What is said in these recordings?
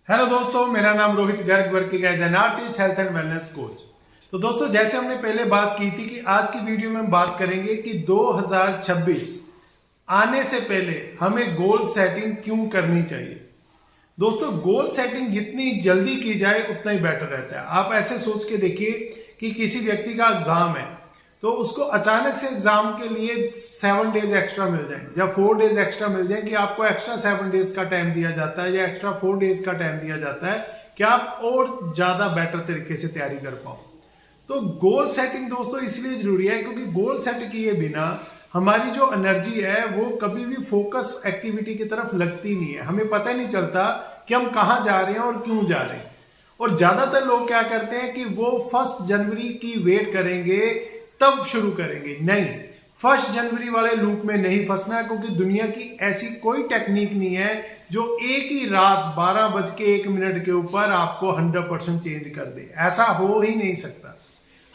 Hello दोस्तों, मेरा नाम Rohit Garg, working as an artist, health and wellness coach. तो दोस्तों, जैसे हमने पहले बात की थी कि आज की वीडियो में हम बात करेंगे कि 2026 आने से पहले हमें गोल सेटिंग क्यों करनी चाहिए। दोस्तों, गोल सेटिंग जितनी जल्दी की जाए उतना ही बेटर रहता है। आप ऐसे सोच के देखिए कि किसी व्यक्ति का एग्जाम है तो उसको अचानक से एग्जाम के लिए 7 डेज एक्स्ट्रा मिल जाए या 4 डेज एक्स्ट्रा मिल जाए कि आपको एक्स्ट्रा 7 डेज का टाइम दिया जाता है या एक्स्ट्रा 4 डेज का टाइम दिया जाता है कि आप और ज्यादा बेटर तरीके से तैयारी कर पाओ। तो गोल सेटिंग दोस्तों इसलिए जरूरी है क्योंकि गोल सेट किए बिना हमारी जो एनर्जी है वो कभी भी फोकस एक्टिविटी की तरफ लगती नहीं है। हमें पता ही नहीं चलता कि हम कहाँ जा रहे हैं और क्यों जा रहे हैं। और ज्यादातर लोग क्या करते हैं कि वो 1 जनवरी की वेट करेंगे तब शुरू करेंगे। नहीं, 1 जनवरी वाले लूप में नहीं फंसना, क्योंकि दुनिया की ऐसी कोई टेक्निक नहीं है जो एक ही रात 12:01 के ऊपर आपको 100% चेंज कर दे। ऐसा हो ही नहीं सकता।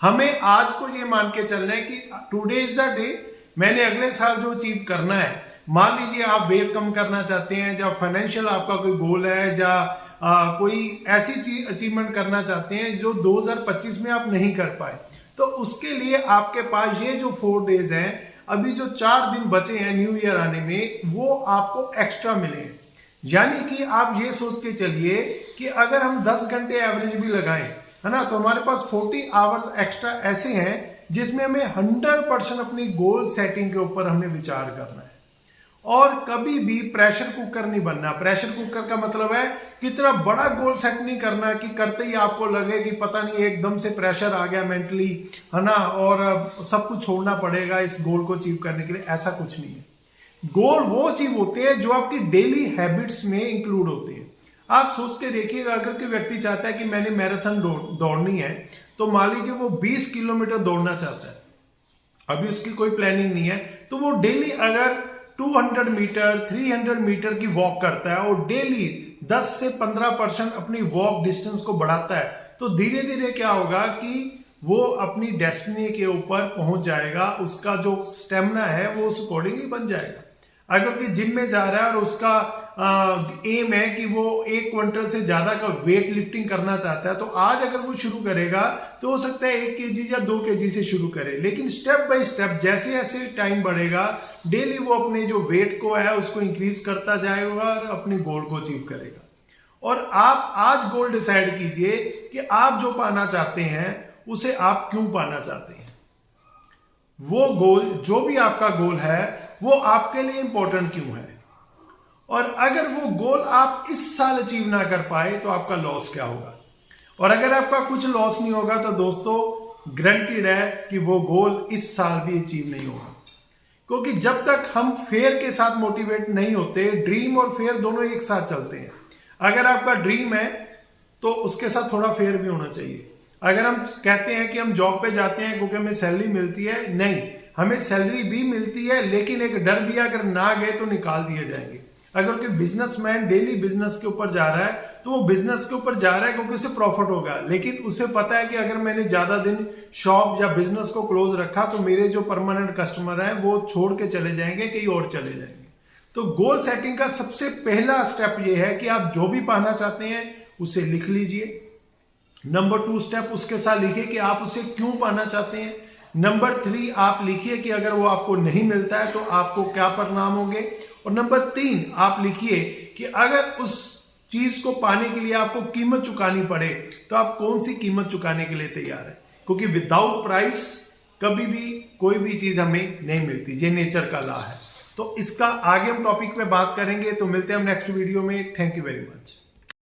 हमें आज को ये मान के चलना है कि टुडे इज द डे। मैंने अगले साल जो अचीव करना है, मान लीजिए आप वेट कम करना चाहते हैं, या फाइनेंशियल आपका कोई गोल है, या कोई ऐसी चीज अचीवमेंट करना चाहते हैं जो 2025 में आप नहीं कर पाए, तो उसके लिए आपके पास ये जो 4 डेज हैं, अभी जो 4 दिन बचे हैं न्यू ईयर आने में, वो आपको एक्स्ट्रा मिले हैं। यानी कि आप ये सोच के चलिए कि अगर हम 10 घंटे एवरेज भी लगाएं, है ना, तो हमारे पास 40 आवर्स एक्स्ट्रा ऐसे हैं जिसमें हमें 100% अपनी गोल सेटिंग के ऊपर हमें विचार करना है। और कभी भी प्रेशर कुकर नहीं बनना। प्रेशर कुकर का मतलब है कि इतना बड़ा गोल सेट नहीं करना कि करते ही आपको लगे कि पता नहीं एकदम से प्रेशर आ गया मेंटली, है ना, और सब कुछ छोड़ना पड़ेगा इस गोल को अचीव करने के लिए। ऐसा कुछ नहीं है। गोल वो अचीव होते हैं जो आपकी डेली हैबिट्स में इंक्लूड होते हैं। आप सोच के देखिएगा, अगर कोई व्यक्ति चाहता है कि मैंने मैराथन दौड़नी है, तो मान लीजिए वो 20 किलोमीटर दौड़ना चाहता है, अभी उसकी कोई प्लानिंग नहीं है, तो वो डेली अगर 200 मीटर 300 मीटर की वॉक करता है और डेली 10 से 15% अपनी वॉक डिस्टेंस को बढ़ाता है, तो धीरे धीरे क्या होगा कि वो अपनी डेस्टिनी के ऊपर पहुंच जाएगा। उसका जो स्टेमिना है वो उस अकॉर्डिंगली बन जाएगा। अगर कोई जिम में जा रहा है और उसका एम है कि वो 1 क्विंटल से ज्यादा का वेट लिफ्टिंग करना चाहता है, तो आज अगर वो शुरू करेगा तो हो सकता है 1 kg या 2 kg से शुरू करे, लेकिन स्टेप बाय स्टेप जैसे जैसे टाइम बढ़ेगा डेली वो अपने जो वेट को है उसको इंक्रीज करता जाएगा और अपने गोल को अचीव करेगा। और आप आज गोल डिसाइड कीजिए कि आप जो पाना चाहते हैं उसे आप क्यों पाना चाहते हैं। वो गोल, जो भी आपका गोल है, वो आपके लिए इंपॉर्टेंट क्यों है। और अगर वो गोल आप इस साल अचीव ना कर पाए तो आपका लॉस क्या होगा। और अगर आपका कुछ लॉस नहीं होगा तो दोस्तों गारंटीड है कि वो गोल इस साल भी अचीव नहीं होगा। क्योंकि जब तक हम फेयर के साथ मोटिवेट नहीं होते, ड्रीम और फेयर दोनों एक साथ चलते हैं। अगर आपका ड्रीम है तो उसके साथ थोड़ा फेयर भी होना चाहिए। अगर हम कहते हैं कि हम जॉब पे जाते हैं क्योंकि हमें सैलरी मिलती है, नहीं, हमें सैलरी भी मिलती है, लेकिन एक डर भी, अगर ना गए तो निकाल दिए जाएंगे। अगर कोई बिजनेसमैन डेली बिजनेस के ऊपर जा रहा है तो वो बिजनेस के ऊपर जा रहा है क्योंकि उसे प्रॉफिट होगा, लेकिन उसे पता है कि अगर मैंने ज्यादा दिन शॉप या बिजनेस को क्लोज रखा तो मेरे जो परमानेंट कस्टमर हैं वो छोड़ के चले जाएंगे, कहीं और चले जाएंगे। तो गोल सेटिंग का सबसे पहला स्टेप ये है कि आप जो भी पाना चाहते हैं उसे लिख लीजिए। नंबर 2 स्टेप उसके साथ लिखिए कि आप उसे क्यों पाना चाहते हैं। नंबर 3 आप लिखिए कि अगर वो आपको नहीं मिलता है तो आपको क्या परिणाम होंगे। और नंबर 3 आप लिखिए कि अगर उस चीज को पाने के लिए आपको कीमत चुकानी पड़े तो आप कौन सी कीमत चुकाने के लिए तैयार है। क्योंकि विदाउट प्राइस कभी भी कोई भी चीज हमें नहीं मिलती, ये नेचर का लॉ है। तो इसका आगे हम टॉपिक पे बात करेंगे। तो मिलते हैं हम नेक्स्ट वीडियो में। Thank you very much.